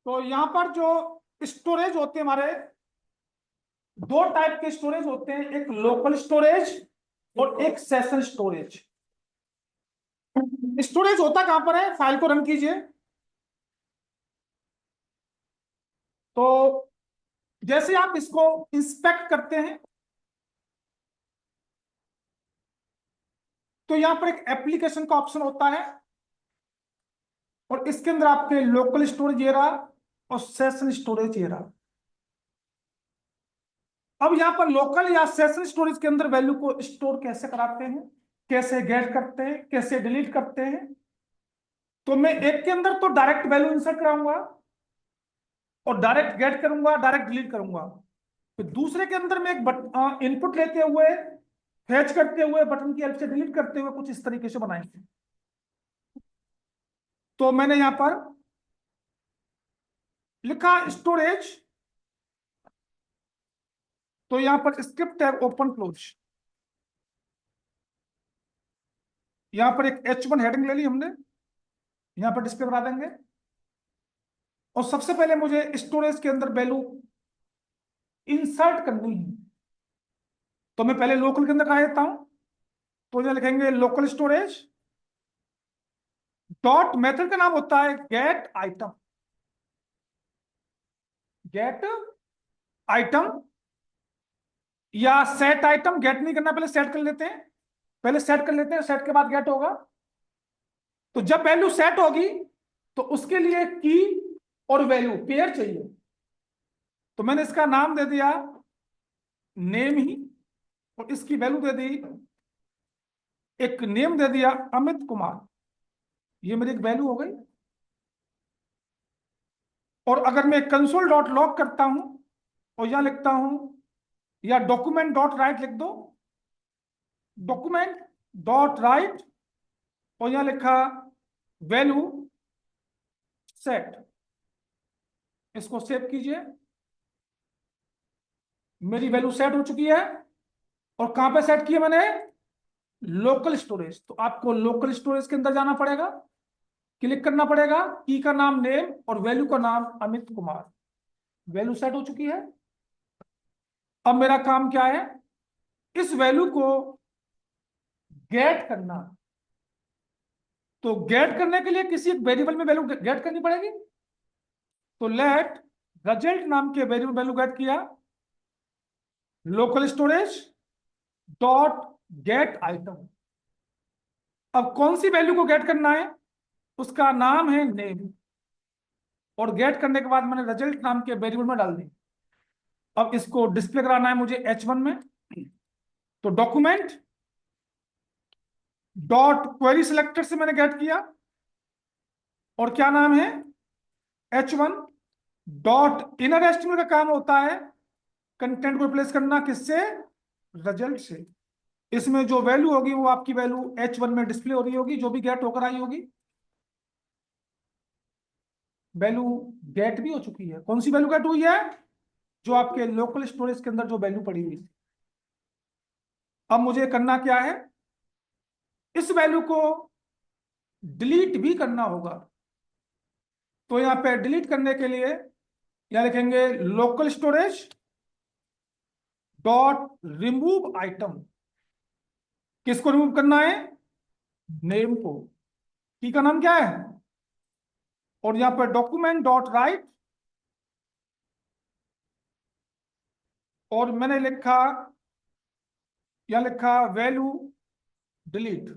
तो यहाँ पर जो स्टोरेज होते हैं हमारे, दो टाइप के स्टोरेज होते हैं, एक लोकल स्टोरेज और एक सेशन स्टोरेज। स्टोरेज होता कहां पर है, फाइल को रन कीजिए। तो जैसे आप इसको इंस्पेक्ट करते हैं तो यहां पर एक एप्लीकेशन का ऑप्शन होता है और इसके अंदर आपके लोकल स्टोरेज ये रहा और सेशन स्टोरेज ये रहा। अब यहां पर लोकल या सेशन स्टोरेज के अंदर वैल्यू को स्टोर कैसे कराते हैं, कैसे गेट करते हैं, कैसे डिलीट करते हैं। तो मैं एक के अंदर तो डायरेक्ट वैल्यू इंसर्ट कराऊंगा और डायरेक्ट गेट करूंगा, डायरेक्ट डिलीट करूंगा। फिर दूसरे के अंदर में एक इनपुट लेते हुए, फैच करते हुए, बटन की हेल्प से डिलीट करते हुए कुछ इस तरीके से बनाएंगे। तो मैंने यहां पर लिखा स्टोरेज, तो यहां पर स्क्रिप्ट टैब ओपन क्लोज, यहां पर एक H1 हेडिंग ले ली हमने, यहां पर डिस्प्ले करा देंगे। और सबसे पहले मुझे स्टोरेज के अंदर वैल्यू इंसर्ट करनी है, तो मैं पहले लोकल के अंदर कहा देता हूं। तो यहां लिखेंगे लोकल स्टोरेज डॉट, मेथड का नाम होता है गेट आइटम। गेट आइटम या सेट आइटम, गेट नहीं करना, पहले सेट कर लेते हैं, पहले सेट कर लेते हैं, सेट के बाद गेट होगा। तो जब वैल्यू सेट होगी तो उसके लिए की और वैल्यू पेयर चाहिए। तो मैंने इसका नाम दे दिया नेम ही, और इसकी वैल्यू दे दी, एक नेम दे दिया अमित कुमार। ये मेरी एक वैल्यू हो गई। और अगर मैं कंसोल डॉट लॉग करता हूं और यहां लिखता हूं, या डॉक्यूमेंट डॉट राइट लिख दो, डॉक्यूमेंट डॉट राइट, और यहां लिखा वैल्यू सेट, इसको सेव कीजिए। मेरी वैल्यू सेट हो चुकी है। और कहां पे सेट की है मैंने, लोकल स्टोरेज। तो आपको लोकल स्टोरेज के अंदर जाना पड़ेगा, क्लिक करना पड़ेगा, की का नाम नेम और वैल्यू का नाम अमित कुमार। वैल्यू सेट हो चुकी है। अब मेरा काम क्या है, इस वैल्यू को गेट करना। तो गेट करने के लिए किसी एक वेरिएबल में वैल्यू गेट करनी पड़ेगी। तो लेट रिजल्ट नाम के वेरिएबल वैल्यू गेट किया, local storage dot get item. अब कौन सी वैल्यू को गेट करना है, उसका नाम है नेम, और गेट करने के बाद मैंने रिजल्ट नाम के वेरिएबल में डाल दी। अब इसको डिस्प्ले कराना है मुझे H1 में। तो डॉक्यूमेंट डॉट क्वेरी सिलेक्टर से मैंने गेट किया, और क्या नाम है, H1 डॉट इनर एस्टिमेट का काम होता है कंटेंट को रिप्लेस करना, किससे, रिजल्ट से। इसमें जो वैल्यू होगी वो आपकी वैल्यू H1 में डिस्प्ले हो रही होगी, जो भी गेट होकर आई होगी। वैल्यू गेट भी हो चुकी है। कौन सी वैल्यू गेट हुई है, जो आपके लोकल स्टोरेज के अंदर जो वैल्यू पड़ी हुई थी। अब मुझे करना क्या है, इस वैल्यू को डिलीट भी करना होगा। तो यहां पे डिलीट करने के लिए यहां लिखेंगे local storage dot remove item. किसको रिमूव करना है, नेम को। की का नाम क्या है, और यहां पर डॉक्यूमेंट डॉट राइट, और मैंने लिखा, यहां लिखा वैल्यू डिलीट।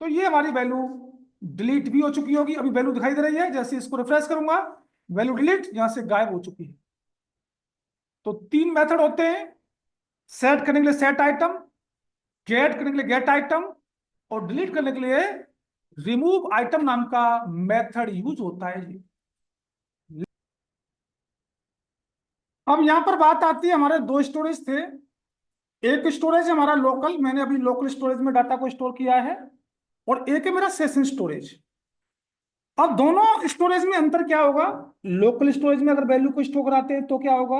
तो ये हमारी वैल्यू डिलीट भी हो चुकी होगी, अभी वैल्यू दिखाई दे रही है। जैसे इसको रिफ्रेश करूंगा, वैल्यू डिलीट यहां से गायब हो चुकी है। तो तीन मेथड होते हैं, सेट करने के लिए सेट आइटम, गेट करने के लिए गेट आइटम, और डिलीट करने के लिए रिमूव आइटम नाम का मेथड यूज होता है जी। अब यहां पर बात आती है, हमारे दो स्टोरेज थे। एक स्टोरेज है हमारा लोकल, मैंने अभी लोकल स्टोरेज में डाटा को स्टोर किया है, और एक है मेरा सेशन स्टोरेज। अब दोनों स्टोरेज में अंतर क्या होगा, लोकल स्टोरेज में अगर वैल्यू को स्टोर कराते हैं तो क्या होगा,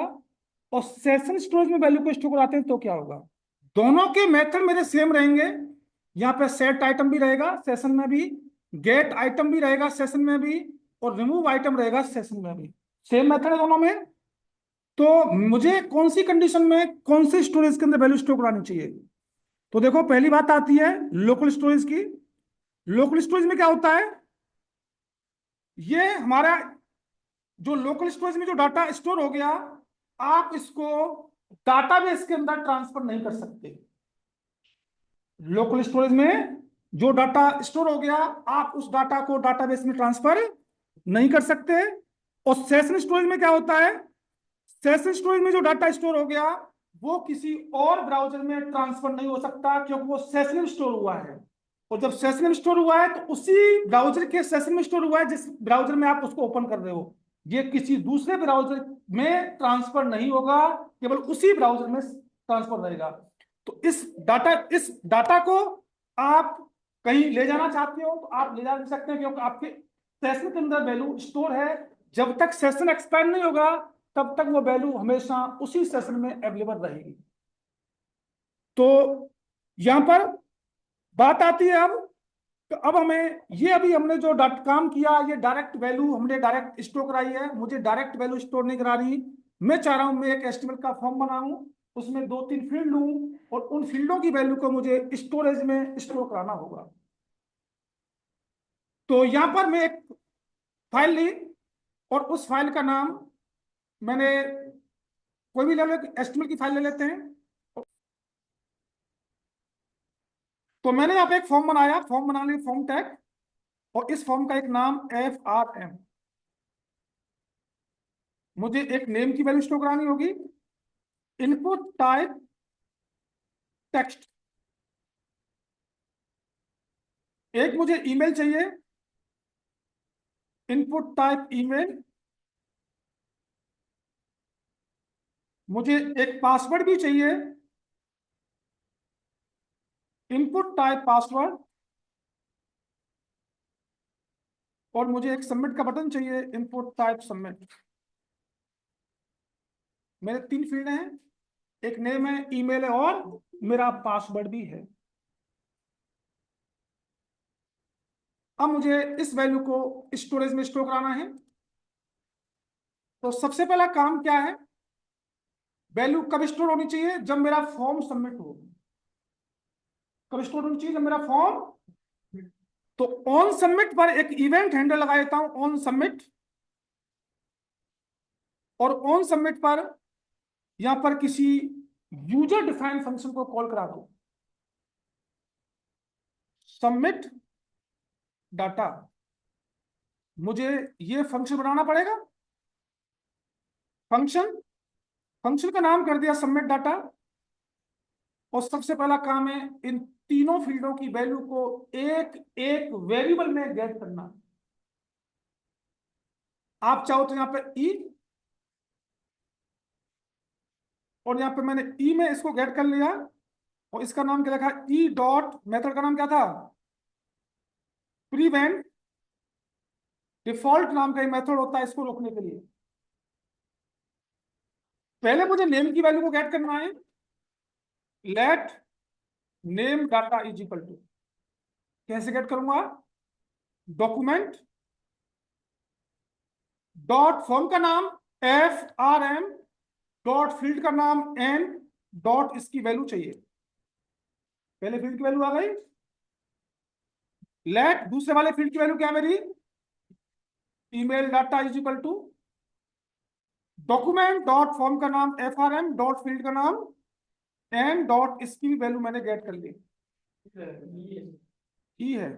और सेशन स्टोरेज में वैल्यू को स्टोर कराते हैं तो क्या होगा। दोनों के मेथड मेरे सेम रहेंगे। यहाँ पे सेट आइटम भी रहेगा सेशन में भी, गेट आइटम भी रहेगा सेशन में भी, और रिमूव आइटम रहेगा सेशन में भी। सेम मेथड है दोनों में। तो मुझे कौन सी कंडीशन में कौन से स्टोरेज के अंदर वैल्यू स्टोर करानी चाहिए? तो देखो, पहली बात आती है लोकल स्टोरेज की। लोकल स्टोरेज में क्या होता है? ये हमारा जो लोकल स्टोरेज में जो डाटा स्टोर हो गया, आप इसको डाटाबेस के अंदर ट्रांसफर नहीं कर सकते। लोकल स्टोरेज में जो डाटा स्टोर हो गया, आप उस डाटा को डाटाबेस में ट्रांसफर नहीं कर सकते। और सेशन स्टोरेज में क्या होता है? सेशन स्टोरेज में जो डाटा स्टोर हो गया, वो किसी और ब्राउजर में ट्रांसफर नहीं हो सकता, क्योंकि वो सेशन में स्टोर हुआ है। और जब सेशन में स्टोर हुआ है, तो उसी ब्राउजर के सेशन में स्टोर हुआ है जिस ब्राउजर में आप उसको ओपन कर रहे हो। ये किसी दूसरे ब्राउजर में ट्रांसफर नहीं होगा, केवल उसी ब्राउजर में ट्रांसफर रहेगा। तो इस डाटा को आप कहीं ले जाना चाहते हो तो आप ले जा भी सकते हैं, क्योंकि आपके सेशन के अंदर वैल्यू स्टोर है। जब तक सेशन एक्सपायर नहीं होगा, तब तक वो वैल्यू हमेशा उसी सेशन में अवेलेबल रहेगी। तो यहां पर बात आती है अब, तो अब हमें ये, अभी हमने जो काम किया, ये डायरेक्ट वैल्यू हमने डायरेक्ट स्टोर कराई है। मुझे डायरेक्ट वैल्यू स्टोर नहीं करा रही। मैं चाह रहा हूं मैं एक एस्टिमेट का फॉर्म बनाऊं, उसमें 2-3 फील्ड लूं, और उन फील्डों की वैल्यू को मुझे स्टोरेज में स्टोर कराना होगा। तो यहां पर मैं एक फाइल ली, और उस फाइल का नाम मैंने, कोई भी ले लो, एस्टिमेट की फाइल ले लेते हैं। तो मैंने यहाँ पे एक फॉर्म बनाया, फॉर्म बना लिया, फॉर्म टैग। और इस फॉर्म का एक नाम FRM। मुझे एक नेम की वैल्यू स्टोर करानी होगी। Input type text. एक मुझे ईमेल चाहिए, इनपुट टाइप ईमेल। मुझे एक पासवर्ड भी चाहिए, इनपुट टाइप पासवर्ड। और मुझे एक सबमिट का बटन चाहिए, इनपुट टाइप सबमिट। मेरे 3 फील्ड हैं, एक नेम है, ईमेल है, और मेरा पासवर्ड भी है। अब मुझे इस वैल्यू को स्टोरेज में स्टोर कराना है। तो सबसे पहला काम क्या है? वैल्यू कब स्टोर होनी चाहिए? जब मेरा फॉर्म सबमिट हो। कब स्टोर होनी चाहिए? जब मेरा फॉर्म। तो ऑन सबमिट पर एक इवेंट हैंडल लगा देता हूं, ऑन सबमिट। और ऑन सबमिट पर यहां पर किसी यूजर डिफाइंड फंक्शन को कॉल करा दो, सबमिट डाटा। मुझे ये फंक्शन बनाना पड़ेगा। फंक्शन फंक्शन का नाम कर दिया सबमिट डाटा। और सबसे पहला काम है इन तीनों फील्डों की वैल्यू को एक एक वेरिएबल में गेट करना। आप चाहो तो यहां पे ई, और यहां पे मैंने ई में इसको गेट कर लिया। और इसका नाम क्या लिखा? ई डॉट, मेथड का नाम क्या था? प्रीवेंट। डिफॉल्ट नाम का एक मेथड होता है इसको रोकने के लिए। पहले मुझे नेम की वैल्यू को गेट करना है। Let name data is equal to, कैसे गेट करूंगा? डॉक्यूमेंट डॉट फॉर्म का नाम FRM, डॉट फील्ड का नाम N, डॉट इसकी वैल्यू चाहिए। पहले फील्ड की वैल्यू आ गई। लेट दूसरे वाले फील्ड की वैल्यू क्या है मेरी? Email data is equal to document dot form का नाम FRM, डॉट फील्ड का नाम N, डॉट इसकी वैल्यू मैंने गेट कर ली। ई है,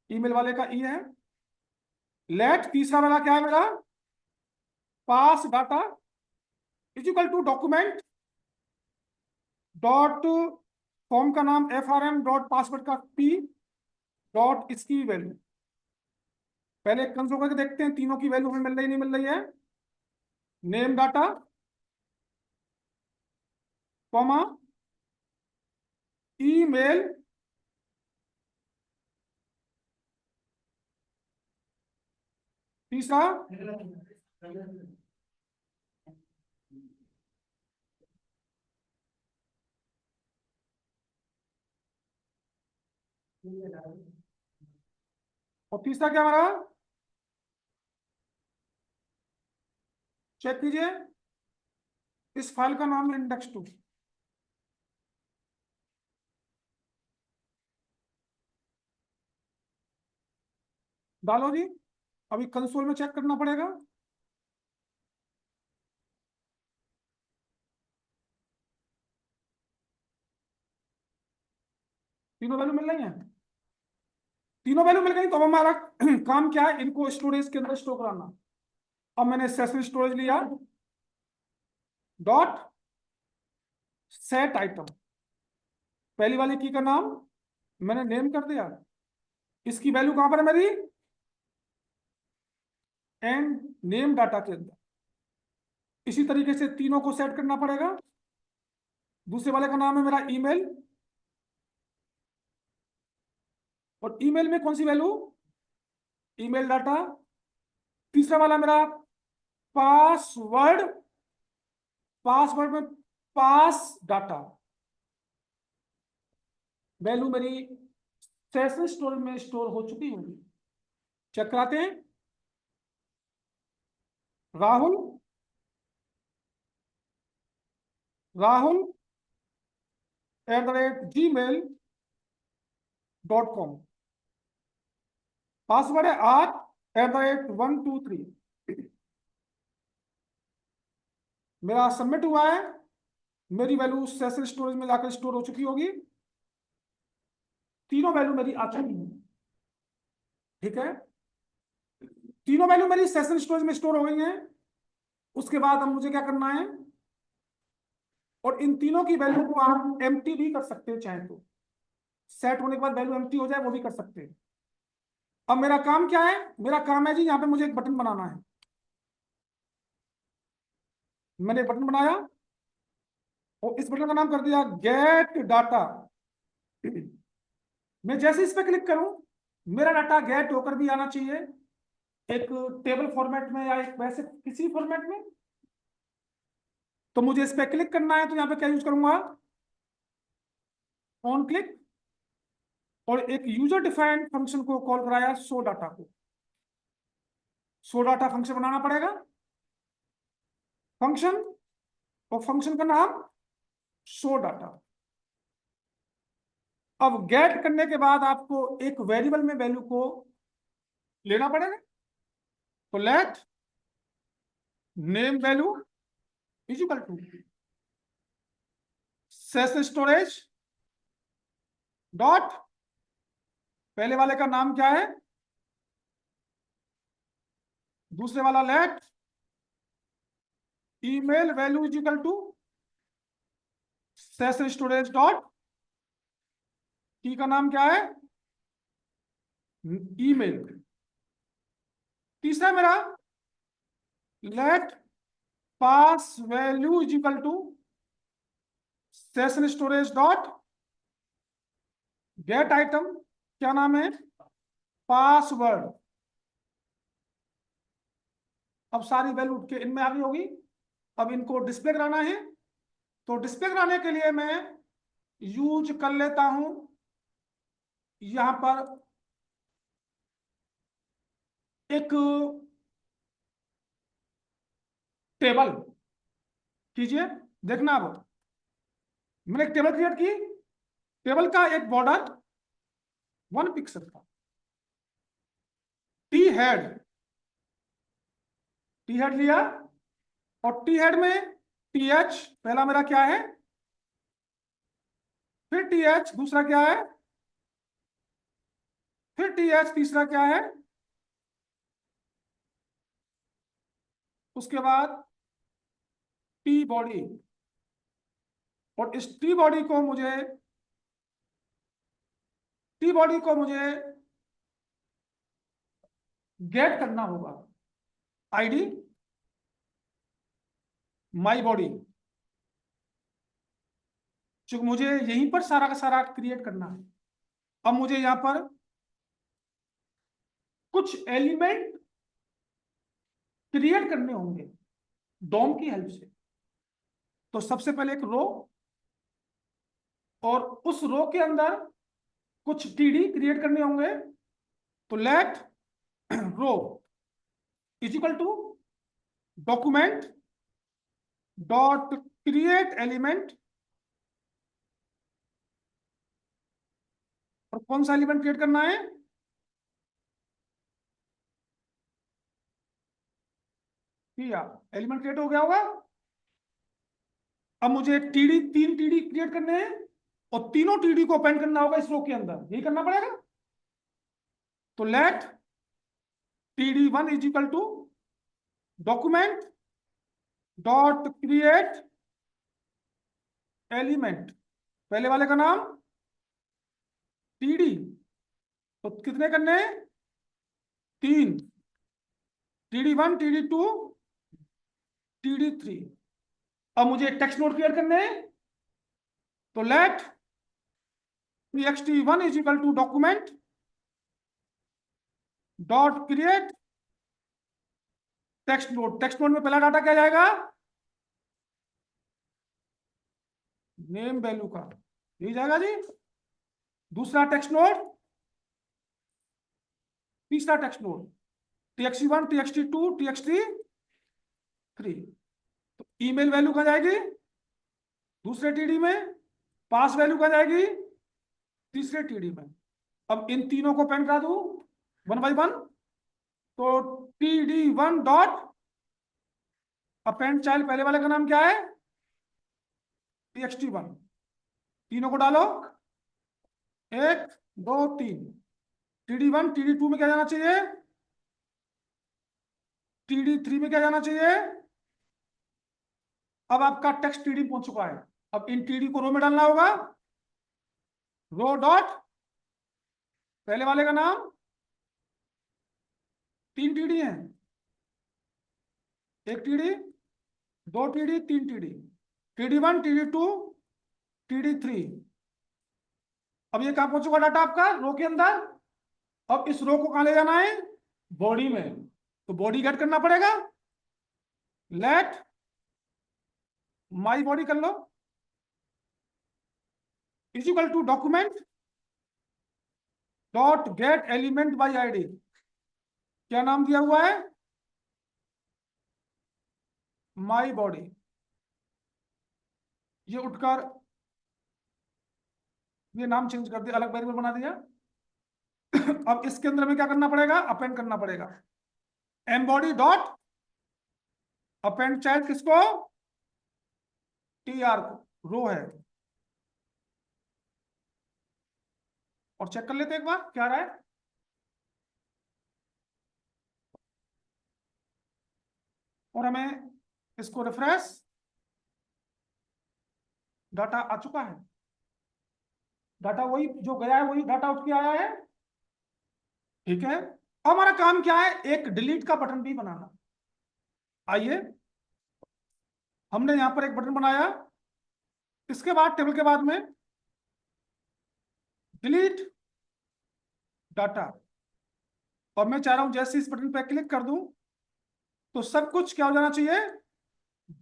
ईमेल वाले का ई है। लेट तीसरा वाला क्या है मेरा? Pass data is equal to document dot form का नाम FRM, डॉट पासवर्ड का P, डॉट इसकी वैल्यू। पहले कंसोल करके देखते हैं तीनों की वैल्यू हमें मिल रही नहीं मिल रही है। नेम डाटा, कॉमा, ईमेल, तीसरा और तीसरा क्या हमारा, चेक कीजिए, इस फाइल का नाम है index2। डालो जी, अभी कंसोल में चेक करना पड़ेगा। तीनों वैल्यू मिल रही है, तीनों वैल्यू मिल गई। तो अब हमारा काम क्या है, इनको स्टोरेज के अंदर स्टोर कराना। अब मैंने सेशन स्टोरेज लिया, डॉट सेट आइटम, पहली वाली की का नाम मैंने नेम कर दिया, इसकी वैल्यू कहां पर है मेरी, एंड नेम डाटा के अंदर। इसी तरीके से तीनों को सेट करना पड़ेगा। दूसरे वाले का नाम है मेरा ईमेल, और ईमेल में कौन सी वैल्यू, ईमेल डाटा। तीसरा वाला मेरा पासवर्ड, पासवर्ड में पास डाटा, वैल्यू मेरी सेशन स्टोरेज में स्टोर हो चुकी होगी। चेक कराते हैं। राहुल, राहुल @gmail.com, पासवर्ड है 8 @123। मेरा सबमिट हुआ है, मेरी वैल्यू सेशन स्टोरेज में जाकर स्टोर हो चुकी होगी। तीनों वैल्यू मेरी आ चुकी है, ठीक है। तीनों वैल्यू मेरी सेशन स्टोरेज में स्टोर हो गई हैं। उसके बाद अब मुझे क्या करना है, और इन तीनों की वैल्यू को आप एम्प्टी भी कर सकते हैं, चाहे तो सेट होने के बाद वैल्यू एम्प्टी हो जाए वो भी कर सकते हैं। अब मेरा काम क्या है, मेरा काम है जी, यहाँ पे मुझे एक बटन बनाना है। मैंने बटन बनाया और इस बटन का नाम कर दिया गेट डाटा। मैं जैसे इस पे क्लिक करूं, मेरा डाटा गेट होकर भी आना चाहिए, एक टेबल फॉर्मेट में या एक वैसे किसी फॉर्मेट में। तो मुझे इस पे क्लिक करना है, तो यहाँ पे क्या यूज करूंगा, ऑन क्लिक, और एक यूजर डिफाइंड फंक्शन को कॉल कराया, शो डाटा को। शो डाटा फंक्शन बनाना पड़ेगा, फंक्शन, और फंक्शन का नाम शो डाटा। अब गेट करने के बाद आपको एक वेरिएबल में वैल्यू को लेना पड़ेगा। तो let name value is equal to session storage dot, पहले वाले का नाम क्या है, दूसरे वाला let email value is equal to session storage dot, key का नाम क्या है, ईमेल। तीसरा मेरा let pass value is equal to session storage dot get item, क्या नाम है, पासवर्ड। अब सारी वैल्यू उठ के इनमें आ गई होगी। अब इनको डिस्प्ले कराना है, तो डिस्प्ले कराने के लिए मैं यूज कर लेता हूं यहां पर एक टेबल। कीजिए, देखना अब मैंने एक टेबल क्रिएट की, टेबल का एक बॉर्डर 1 पिक्सल का, टी हेड, टी हेड लिया, और टी हेड में टी एच पहला मेरा क्या है, फिर टी एच दूसरा क्या है, फिर टी एच तीसरा क्या है, उसके बाद टी बॉडी। और इस टी बॉडी को मुझे, टी बॉडी को मुझे गेट करना होगा, आईडी माई बॉडी, चूंकि मुझे यहीं पर सारा का सारा क्रिएट करना है। अब मुझे यहां पर कुछ एलिमेंट क्रिएट करने होंगे डॉम की हेल्प से। तो सबसे पहले एक रो, और उस रो के अंदर कुछ टीडी क्रिएट करने होंगे, तो let row is equal to document dot create element, और कौन सा एलिमेंट क्रिएट करना है? एलिमेंट क्रिएट हो गया होगा। अब मुझे टीडी, 3 टीडी क्रिएट करने हैं और तीनों टीडी को अपेंड करना होगा इस रो के अंदर, यही करना पड़ेगा। तो let td1 is equal to document dot create element, पहले वाले का नाम टीडी, तो कितने करने हैं? 3, td1 td2 td3। अब मुझे टेक्स्ट नोट क्रिएट करने हैं, तो let txt1 is equal to document dot create text node. Text node में पहला डाटा क्या जाएगा? नेम वैल्यू का, यही जाएगा जी। दूसरा टेक्स्ट नोट, तीसरा text note txt1 txt2 txt3। तो ईमेल वैल्यू कहाँ जाएगी? दूसरे टीडी में। पास वैल्यू कहाँ जाएगी? तीसरे टीडी में। अब इन तीनों को पेन करा दूं 1 बाई 1। तो td1 डॉट अपेंड चाइल्ड, पहले वाले का नाम क्या है? txt1। तीनों को डालो, 1 2 3। td1 td2 में क्या जाना चाहिए? td3 में क्या जाना चाहिए? अब आपका टेक्स्ट टीडी पहुंच चुका है। अब इन टीडी को रो में डालना होगा। रो डॉट पहले वाले का नाम, 3 टीडी हैं, 1 TD 2 TD 3 TD, td1 td2 td3। अब ये कहां पहुंच चुका डाटा आपका? रो के अंदर। अब इस रो को कहां ले जाना है? बॉडी में। तो बॉडी गेट करना पड़ेगा। लेट माई बॉडी कर लो is equal to document dot get element by ID. क्या नाम दिया हुआ है? My body. ये उठकर ये नाम चेंज कर दिया, अलग वेरिएबल बना दिया। अब इसके अंदर में क्या करना पड़ेगा? अपेंड करना पड़ेगा। एमबॉडी डॉट अपेंड चाइल्ड, किसको? टीआर को, रो है। और चेक कर लेते एक बार क्या रहा है। और हमें इसको रिफ्रेश, डाटा आ चुका है। डाटा वही जो गया है वही डाटा उठ के आया है। ठीक है, अब हमारा काम क्या है? एक डिलीट का बटन भी बनाना। आइए, हमने यहां पर एक बटन बनाया। इसके बाद टेबल के बाद में डिलीट डाटा, और मैं चाह रहा हूं जैसे इस बटन पर क्लिक कर दूं तो सब कुछ क्या हो जाना चाहिए?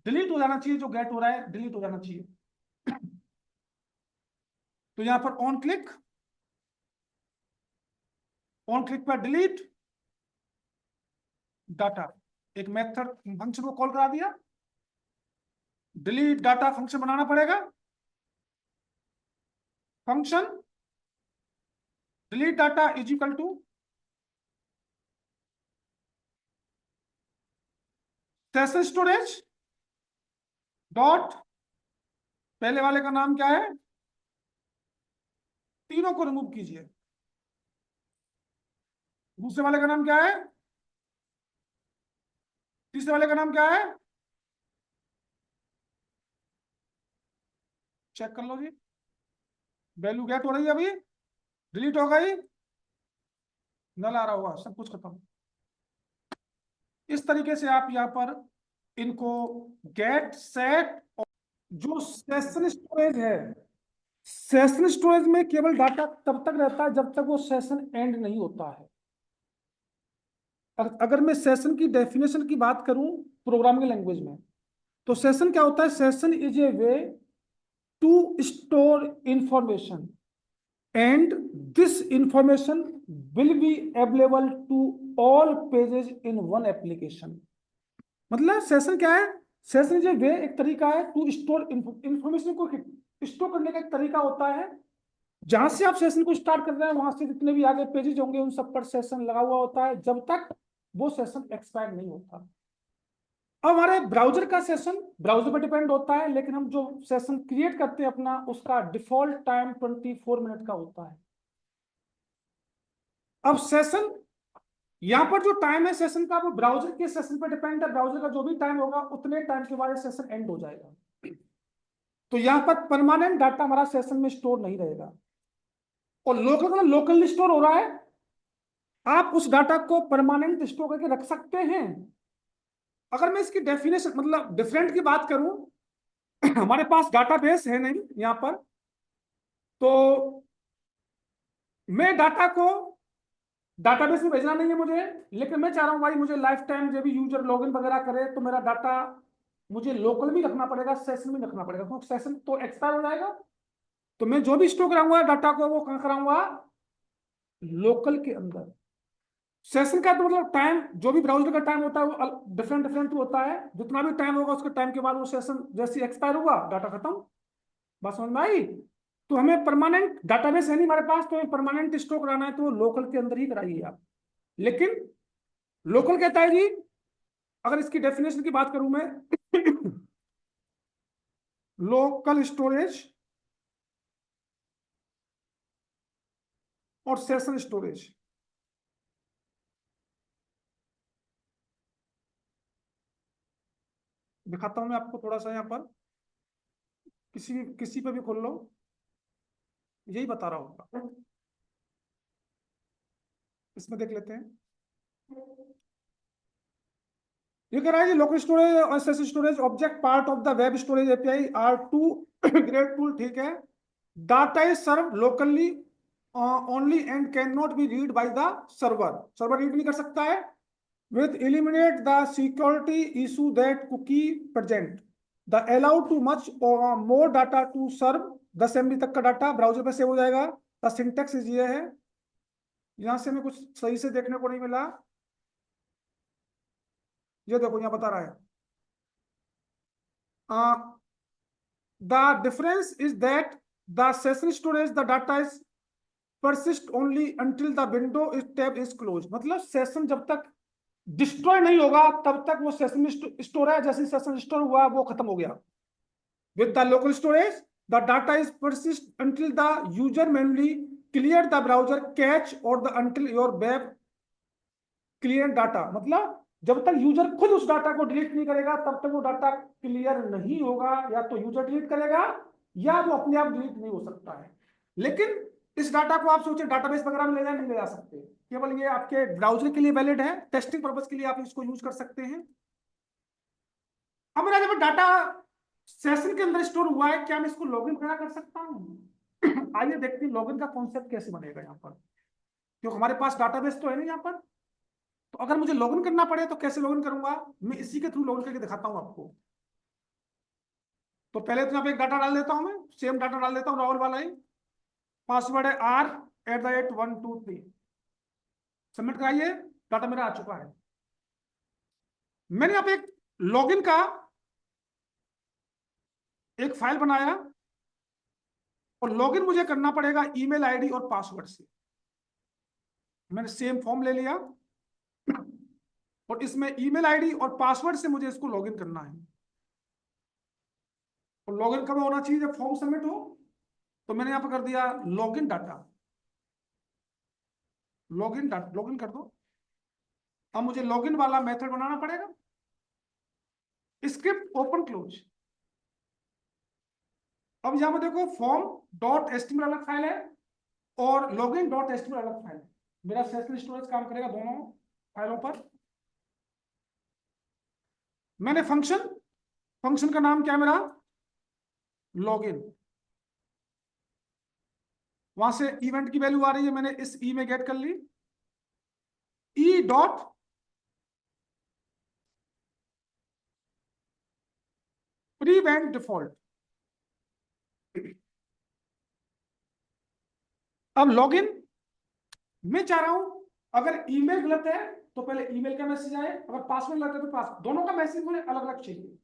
डिलीट हो जाना चाहिए। जो गेट हो रहा है डिलीट हो जाना चाहिए। तो यहां पर ऑन क्लिक पर डिलीट डाटा, एक मेथड फंक्शन को कॉल करा दिया। डिलीट डाटा फंक्शन बनाना पड़ेगा। Function delete data is equal to session storage dot, पहले वाले का नाम क्या है? तीनों को रिमूव कीजिए। दूसरे वाले का नाम क्या है? तीसरे वाले का नाम क्या है? चेक कर लो जी, वैल्यू गेट हो रही है, अभी डिलीट हो गई, नल आ रहा होगा, सब कुछ खत्म। इस तरीके से आप यहाँ पर इनको गेट सेट, जो सेशन स्टोरेज है, सेशन स्टोरेज में केवल डाटा तब तक रहता है जब तक वो सेशन एंड नहीं होता है। अगर मैं सेशन की डेफिनेशन की बात करूं प्रोग्रामिंग लैंग्वेज में, तो सेशन क्या होता है? Session is a way to store information and this information will be available to all pages in one application। मतलब सेशन क्या है? सेशन जो वे एक तरीका है टू स्टोर इंफॉर्मेशन को स्टोर करने का एक तरीका होता है। जहां से आप सेशन को स्टार्ट कर रहे हैं वहां से जितने भी आगे पेजेस होंगे उन सब पर सेशन लगा हुआ होता है जब तक वो सेशन एक्सपायर नहीं होता। अब हमारे ब्राउजर का सेशन ब्राउजर पर डिपेंड होता है, लेकिन हम जो सेशन क्रिएट करते हैं अपना उसका डिफॉल्ट टाइम 24 मिनट का होता है। अब सेशन यहां पर जो टाइम है सेशन का वो ब्राउजर के सेशन पर डिपेंड है। ब्राउजर का जो भी टाइम होगा उतने टाइम के बाद सेशन एंड हो जाएगा। तो यहां पर परमानेंट डाटा हमारा सेशन में स्टोर नहीं रहेगा। और लोकल का लोकल स्टोर हो रहा है, आप उस डाटा को परमानेंट स्टोर करके रख सकते हैं। अगर मैं इसकी डेफिनेशन मतलब डिफरेंट की बात करूं हमारे पास डाटाबेस है नहीं यहां पर, तो मैं डाटा को डाटाबेस में भेजना नहीं है मुझे, लेकिन मैं चाह रहा हूं भाई मुझे लाइफ टाइम जब भी यूजर लॉगिन वगैरह करे तो मेरा डाटा मुझे लोकल भी रखना पड़ेगा, सेशन भी रखना पड़ेगा, क्योंकि सेशन तो एक्सपायर हो जाएगा। तो मैं जो भी स्टोर कराऊंगा डाटा को वो कहां कराऊंगा? लोकल के अंदर। सेशन का तो मतलब टाइम जो भी ब्राउजर का टाइम होता है वो डिफरेंट डिफरेंट होता है। जितना भी टाइम होगा उसके टाइम के बाद वो सेशन जैसे एक्सपायर हुआ डाटा खत्म। बात समझ में आई? तो हमें परमानेंट डाटाबेस है नहीं हमारे पास, तो हमें परमानेंट स्टोर कराना है तो वो लोकल के अंदर ही कराइए आप। लेकिन लोकल कहता है जी, अगर इसकी डेफिनेशन की बात करूं मैं लोकल स्टोरेज और सेशन स्टोरेज। दिखाता हूं मैं आपको थोड़ा सा, यहां पर किसी पे भी खोल लो यही बता रहा होगा। इसमें देख लेते हैं। ये कह रहा है लोकल स्टोरेज और session storage object part of the web storage API are two great tool. ठीक है। Data is serve locally only and can not be read by the server. Server read नहीं कर सकता है। With eliminate the security issue that cookie present the allow too much more data to serve 10 MB तक का data browser पर save हो जाएगा। The syntax ये है, यहां से हमें कुछ सही से देखने को नहीं मिला। ये देखो यहाँ बता रहा है the difference is that the session storage the data is persist only until the window is tab is closed। मतलब सेशन जब तक डिस्ट्रॉय नहीं होगा तब तक वो सेशन में स्टोर है, जैसे सेशन स्टोर हुआ वो खत्म हो गया। with the local storage the data is persist until the user manually clear the browser cache or the until your web clear data। मतलब जब तक यूजर खुद उस डाटा को डिलीट नहीं करेगा तब तक वो डाटा क्लियर नहीं होगा। या तो यूजर डिलीट करेगा या वो अपने आप डिलीट नहीं हो सकता है। लेकिन इस डाटा को आप सोचे डाटाबेस वगैरह में ले जा नहीं ले जा सकते, केवल ये आपके ब्राउजर के लिए वैलिड है, टेस्टिंग पर्पज के लिए आप इसको यूज कर सकते हैं। अब मेरा जब डाटा सेशन के अंदर स्टोर हुआ है, क्या मैं इसको लॉगिन करा कर सकता हूँ? आइए देखते हैं लॉगिन का कॉन्सेप्ट कैसे बनेगा यहाँ पर, क्योंकि हमारे पास डाटाबेस तो है नहीं यहाँ पर। तो अगर मुझे लॉगिन करना पड़े तो कैसे लॉगिन करूंगा? मैं इसी के थ्रू लॉगिन करके दिखाता हूं आपको। तो पहले तो यहाँ पे एक डाटा डाल देता हूं, मैं सेम डाटा डाल देता हूं राहुल वाला ही। पासवर्ड है R@123। सबमिट कराइए, डाटा मेरा आ चुका है। मैंने यहाँ पे एक लॉगिन का एक फाइल बनाया और लॉगिन मुझे करना पड़ेगा ईमेल आईडी और पासवर्ड से। मैंने सेम फॉर्म ले लिया और इसमें ईमेल आईडी और पासवर्ड से मुझे इसको लॉगिन करना है। और लॉगिन कब होना चाहिए? जब फॉर्म सबमिट हो। तो मैंने यहां पर कर दिया लॉगिन डाटा, लॉगिन कर दो। अब मुझे लॉगिन वाला मेथड बनाना पड़ेगा। Script open close. अब यहां पर देखो फॉर्म डॉट एचटीएमएल अलग फाइल है और लॉगिन डॉट एचटीएमएल अलग फाइल है। मेरा सेशन स्टोरेज काम करेगा दोनों फाइलों पर। मैंने फंक्शन का नाम क्या है मेरा? लॉगिन। वहां से इवेंट की वैल्यू आ रही है, मैंने इस ई में गेट कर ली। E dot prevent default. अब लॉगिन मैं चाह रहा हूं अगर ईमेल गलत है तो पहले ईमेल का मैसेज आए, अगर पासवर्ड गलत है तो पास, दोनों का मैसेज मुझे अलग अलग चाहिए।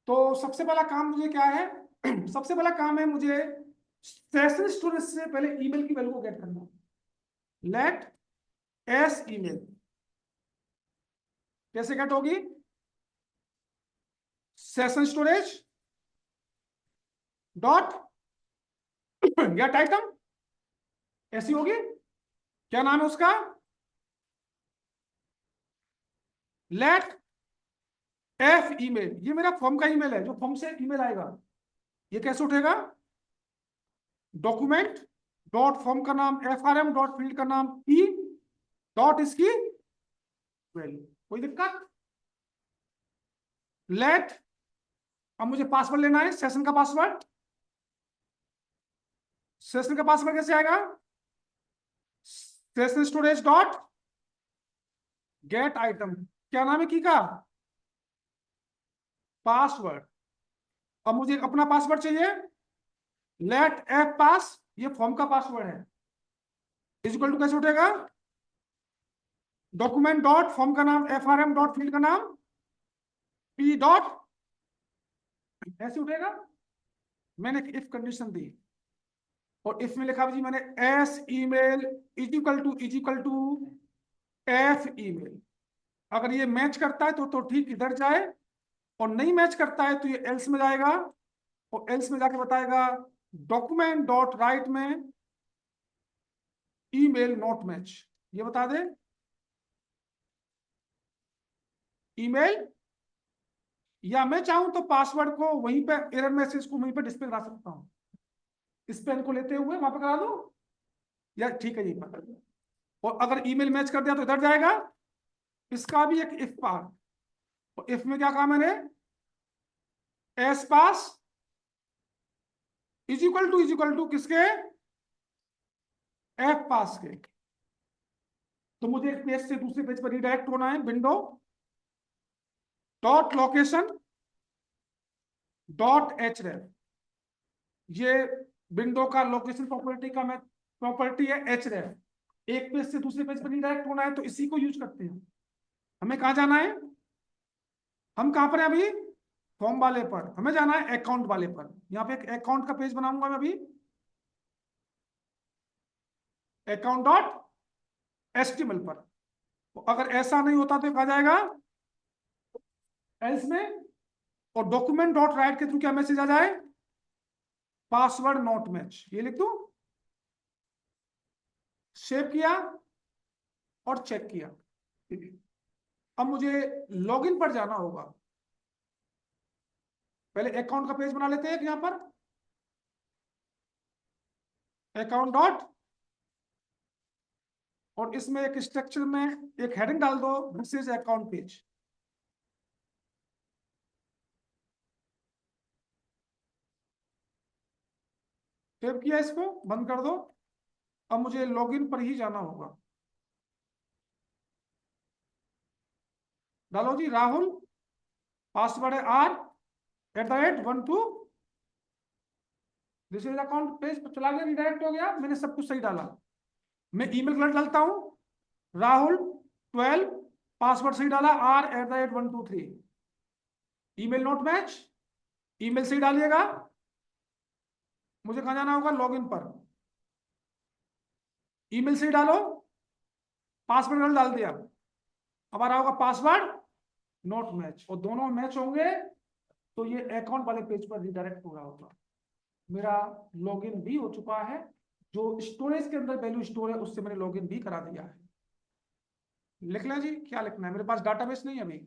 तो सबसे पहला काम मुझे क्या है सबसे पहला काम है मुझे सेशन स्टोरेज से पहले ईमेल की वैल्यू को गेट करना। लेट एस ईमेल कैसे गेट होगी? Session storage dot get item, ऐसी होगी। क्या नाम है उसका? लेट एफ ईमेल, ये मेरा फॉर्म का ईमेल है, जो फॉर्म से ईमेल आएगा। ये कैसे उठेगा? डॉक्यूमेंट डॉट फॉर्म का नाम FRM डॉट फील्ड का नाम ई डॉट इसकी वैल्यू। कोई दिक्कत? लेट, अब मुझे पासवर्ड लेना है, सेशन का पासवर्ड। सेशन का पासवर्ड कैसे आएगा? Session storage dot get item, क्या नाम है की का? पासवर्ड। अब मुझे अपना पासवर्ड चाहिए। लेट एफ पास, ये फॉर्म का पासवर्ड है, इज इक्वल टू कैसे उठेगा? डॉक्यूमेंट डॉट फॉर्म का नाम FRM डॉट फील्ड का नाम P डॉट, ऐसे उठेगा। मैंने इफ कंडीशन दी और इफ में लिखा जी मैंने S email is equal to F email. अगर ये मैच करता है तो ठीक इधर जाए, और नहीं मैच करता है तो ये एल्स में जाएगा, और एल्स में जाके बताएगा डॉक्यूमेंट डॉट राइट में ईमेल नॉट मैच, ये बता दे ईमेल। या मैं चाहूं तो पासवर्ड को वहीं पे, एरर मैसेज को वहीं पे डिस्प्ले करा सकता हूं, इस पेन को लेते हुए वहां पे करा दो, या ठीक है यहीं पर। और अगर ईमेल मैच कर दिया तो इधर जाएगा। इसका भी एक इफ पार्ट, और इफ में क्या कहा मैंने? S pass is equal to किसके? एफ पास के। तो मुझे एक पेज से दूसरे पेज पर रिडायरेक्ट होना है। Window dot location dot href, ये विंडो का लोकेशन प्रॉपर्टी का मैं प्रॉपर्टी है href। एक पेज से दूसरे पेज पर रिडायरेक्ट होना है तो इसी को यूज करते हैं। हमें कहाँ जाना है? हम कहाँ पर हैं अभी? फॉर्म वाले पर। हमें जाना है अकाउंट वाले पर। यहाँ पे एक अकाउंट का पेज बनाऊंगा मैं अभी, अकाउंट डॉट HTML पर। तो अगर ऐसा नहीं होता तो कहा जाएगा एल्स में, और डॉक्यूमेंट डॉट राइट के थ्रू क्या मैसेज आ जाए? पासवर्ड नॉट मैच, ये लिख दूं। सेव किया और चेक किया। अब मुझे लॉगिन पर जाना होगा। पहले अकाउंट का पेज बना लेते हैं यहां पर, अकाउंट डॉट, और इसमें एक स्ट्रक्चर में एक हेडिंग डाल दो, this is account page. Save किया, इसको बंद कर दो। अब मुझे लॉगिन पर ही जाना होगा। डालो जी राहुल, पासवर्ड है R@12। This is account page पर चला गया, रिडायरेक्ट हो गया। मैंने सब कुछ सही डाला। मैं ईमेल गलत डालता हूं, Rahul12, पासवर्ड सही डाला R@123। Email not match, email सही डालिएगा। मुझे कहां जाना होगा? लॉगिन पर। ईमेल सही डालो, पासवर्ड गलत डाल दिया, अब आ रहा होगा पासवर्ड नोट मैच, और दोनों मैच होंगे तो ये अकाउंट वाले पेज पर रिडायरेक्ट हो रहा होगा। मेरा लॉगिन भी हो चुका है, जो स्टोरेज के अंदर वैल्यू स्टोर है उससे मैंने लॉगिन भी करा दिया है। लिख लें जी, क्या लिखना है? मेरे पास डाटाबेस नहीं है अभी।